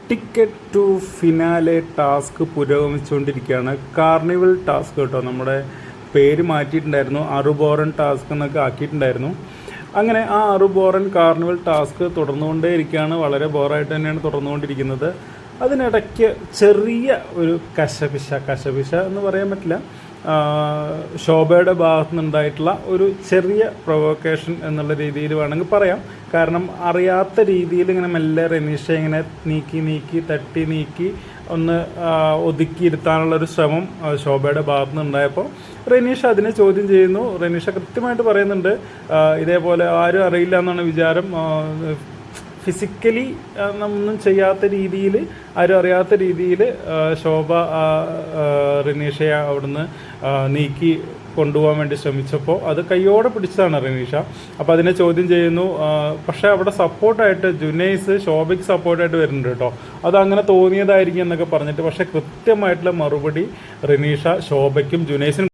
Ticket to finale task പുരോഗമിച്ചുകൊണ്ടിരിക്കുകയാണ്. Carnival task കേട്ടോ, നമ്മുടെ പേര് മാറ്റിയിട്ടുണ്ടായിരുന്നു, അറുബോറൻ ടാസ്ക് എന്നൊക്കെ ആക്കിയിട്ടുണ്ടായിരുന്നു. അങ്ങനെ ആ അറുബോറൻ കാർണിവൽ ടാസ്ക് തുടർന്നുകൊണ്ടേയിരിക്കുകയാണ്. വളരെ ബോറായിട്ട് തന്നെയാണ് തുടർന്നുകൊണ്ടിരിക്കുന്നത്. അതിനിടയ്ക്ക് ചെറിയ ഒരു കശപിശ എന്ന് പറയാൻ പറ്റില്ല, ശോഭയുടെ ഭാഗത്തു നിന്നുണ്ടായിട്ടുള്ള ഒരു ചെറിയ പ്രൊവോക്കേഷൻ എന്നുള്ള രീതിയിൽ വേണമെങ്കിൽ പറയാം. കാരണം അറിയാത്ത രീതിയിൽ ഇങ്ങനെ മെല്ലെ റെനീഷ ഇങ്ങനെ നീക്കി തട്ടി ഒന്ന് ഒതുക്കിയിരുത്താനുള്ളൊരു ശ്രമം ശോഭയുടെ ഭാഗത്തു നിന്നുണ്ടായപ്പോൾ റെനീഷ അതിനെ ചോദ്യം ചെയ്യുന്നു. റെനീഷ കൃത്യമായിട്ട് പറയുന്നുണ്ട്, ഇതേപോലെ ആരും അറിയില്ല എന്നാണ് വിചാരം, ഫിസിക്കലി ഒന്നും ചെയ്യാത്ത രീതിയിൽ, ആരും അറിയാത്ത രീതിയിൽ ശോഭ റെനീഷയെ അവിടുന്ന് നീക്കി കൊണ്ടുപോകാൻ വേണ്ടി ശ്രമിച്ചപ്പോൾ അത് കയ്യോടെ പിടിച്ചതാണ് റെനീഷ. അപ്പോൾ അതിനെ ചോദ്യം ചെയ്യുന്നു. പക്ഷേ അവിടെ സപ്പോർട്ടായിട്ട് ജുനൈസ് ശോഭയ്ക്ക് സപ്പോർട്ടായിട്ട് വരുന്നുണ്ട് കേട്ടോ. അതങ്ങനെ തോന്നിയതായിരിക്കും എന്നൊക്കെ പറഞ്ഞിട്ട്, പക്ഷേ കൃത്യമായിട്ടുള്ള മറുപടി റെനീഷ ശോഭയ്ക്കും ജുനൈസിനും